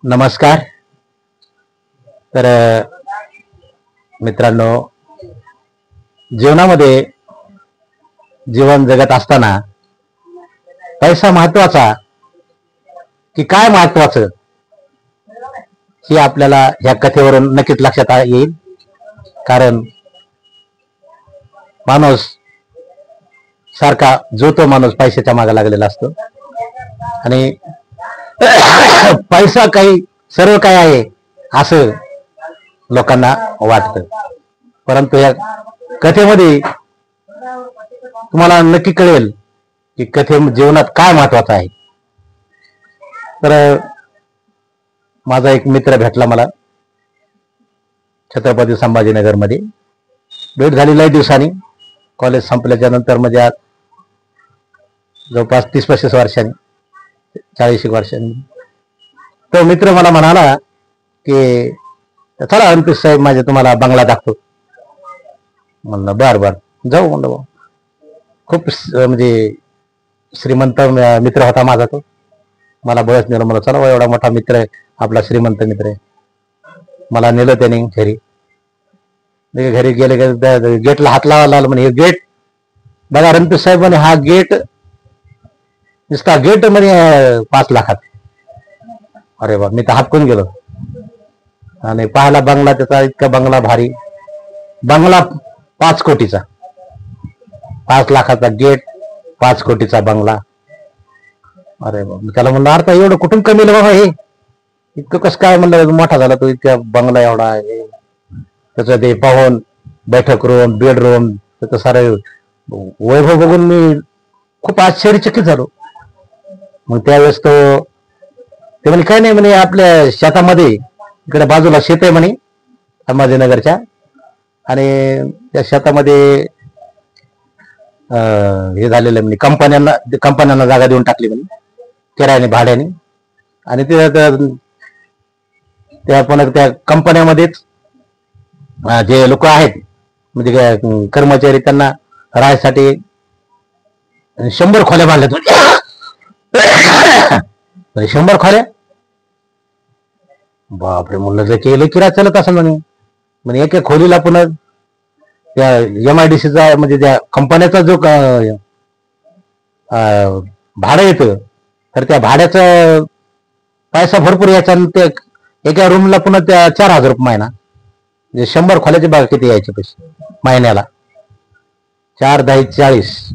नमस्कार. तर मित्रांनो, जीवनामध्ये जीवन जगत असताना पैसा महत्वाचा की काय महत्वाचं हे आपल्याला ह्या कथेवरून नक्कीच लक्षात येईल. कारण माणूस सारखा जो तो माणूस पैशाच्या मागे लागलेला असतो आणि पैसा काही सर्व काय आहे असं लोकांना वाटतं. परंतु या कथेमध्ये तुम्हाला नक्की कळेल की जीवनात काय महत्वाचं आहे. तर माझा एक मित्र भेटला मला छत्रपती संभाजीनगर मध्ये. भेट झाली लई दिवसांनी, कॉलेज संपल्याच्या नंतर, म्हणजे आज जवळपास 30-35 वर्षांनी, 40 वर्षांनी. तो मित्र मला म्हणाला की चला अंकुश साहेब, माझे तुम्हाला बंगला दाखवतो. म्हणलं बर बर जाऊ. म्हणलं खूप म्हणजे श्रीमंत मित्र होता माझा तो. मला बळच नेलं. मला चला एवढा मोठा मित्र आहे आपला, श्रीमंत मित्र आहे. मला नेलं त्याने घरी. घरी गेले, गेटला हात लावायला लागला. म्हणे हे गेट बघा रणपीर साहेब, म्हणे हा गेट नुसता गेट म्हणे 5 लाखात. अरे बा, मी तर हातकून गेलो. आणि पाहिला बंगला त्याचा, इतका बंगला भारी बंगला, 5 कोटीचा, 5 लाखाचा गेट, 5 कोटीचा बंगला. अरे बा, मी त्याला म्हणलं अरे एवढं कुठून कमी बाबा, हे इतकं कसं काय? म्हणलं मोठा झाला तो, इतका बंगला एवढा आहे. त्याचं ते पाहून बैठक रूम, बेडरूम, त्याचं सारं वैभव बघून मी खूप आश्चर्यचकित झालो. मग त्यावेळेस तो ते म्हणे काय नाही, म्हणे आपल्या शेतामध्ये इकडे बाजूला शेत आहे म्हणे संभाजीनगरच्या, आणि त्या शेतामध्ये हे झालेलं म्हणे, कंपन्यांना जागा देऊन टाकली म्हणे किरायाने, भाड्याने. आणि त्या पण त्या कंपन्यामध्येच जे लोक आहेत म्हणजे कर्मचारी, त्यांना राहायसाठी 100 खोल्या बांधल्यात म्हणजे 100 खोल्या. बापरे, म्हणलं जर केलं किराया चालत असं म्हणे एका खोलीला पुन्हा त्या MIDCचा म्हणजे त्या कंपन्याचा जो भाडं येतं, तर त्या भाड्याचा पैसा भरपूर यायचा. ते एका रूमला पुन्हा त्या 4000 रुपये महिना, म्हणजे 100 खोल्याचे बाग किती यायचे पैसे महिन्याला? 4 10 40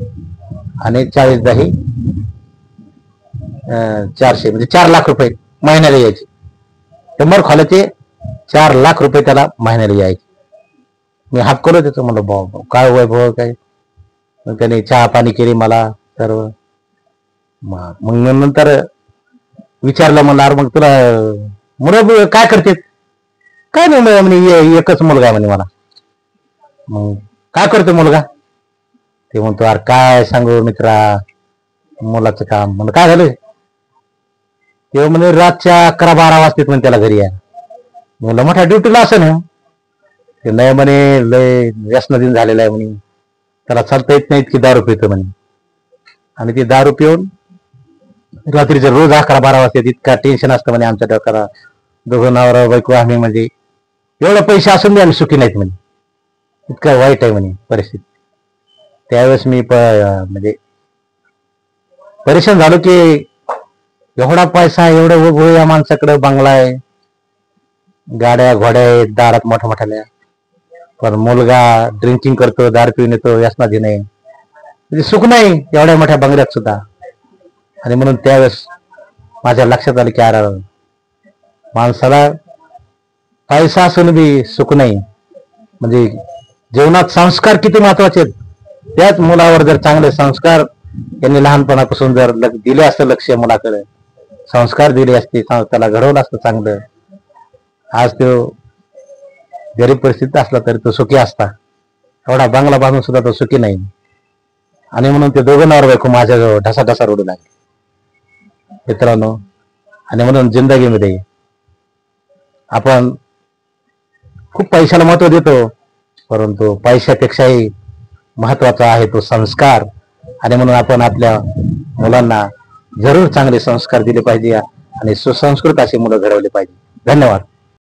आणि 40 10 400, म्हणजे 4 लाख रुपये महिन्याला यायचे. 100 खोल्याचे 4 लाख रुपये त्याला महिन्याला यायचे. मी हात करू त्याचं. म्हणलं बाबा काय वैभव काय. मग त्याने चहा पाणी केली मला सर्व. मग नंतर विचारलं मला, अरे मग तुला मुलं काय करते? काय नाही म्हणे, एकच मुलगा आहे म्हणे मला. मग काय करतो मुलगा? ते म्हणतो अरे काय सांगू मित्रा, मुलाचं काम. म्हणलं काय झालं? तेव्हा म्हणे रातच्या 11-12 वाजता म्हणे त्याला घरी आहे. म्हणलं मोठ्या ड्युटीला असं ना. ते नाही म्हणे, लय व्यसनाधीन झालेला आहे म्हणे, त्याला चालता येत नाही, इतकी दारू पितो म्हणे. आणि ती दारू पिऊन रात्रीचे रोज 11-12 वाजता इतका टेन्शन असतं म्हणे आमच्या डोक्याला. दोघं नवरा बायको आम्ही, म्हणजे एवढे पैसे असून आम्ही सुखी नाहीत म्हणे, इतकं वाईट आहे म्हणे परिस्थिती. त्यावेळेस मी म्हणजे परेशान झालो की एवढा पैसा, एवढं वैभव या माणसाकडे, बंगला आहे, गाड्या घोड्या आहेत दारात मोठ्या मोठ्याल्या, पण मुलगा ड्रिंकिंग करतो, दारू पिऊन येतो, व्यसनाधीन आहे, म्हणजे सुख नाही एवढ्या मोठ्या बंगल्यात सुद्धा. आणि म्हणून त्यावेळेस माझ्या लक्षात आलं की अरे माणसाला पैसा असून बी सुख नाही. म्हणजे जीवनात संस्कार किती महत्वाचे आहेत. त्याच मुलावर जर चांगले संस्कार यांनी लहानपणापासून जर दिले असतं, लक्ष मुलाकडे संस्कार दिले असते, त्याला घडवलं असतं चांगलं, आज तो गरीब परिस्थितीत असला तरी तो सुखी असता. एवढा बंगला बांधून सुद्धा तो सुखी नाही. आणि म्हणून ते दोघं नवरा बायको माझ्याजवळ ढसा रडू लागले मित्रांनो. आणि म्हणून जिंदगीमध्ये आपण खूप पैशाला महत्व देतो, परंतु पैशापेक्षाही महत्वाचा आहे तो संस्कार. आणि म्हणून आपण आपल्या मुलांना जरूर चांगले संस्कार दिले पाहिजे. आणि सुसंस्कृत अशी मुलं घडवली पाहिजे. धन्यवाद.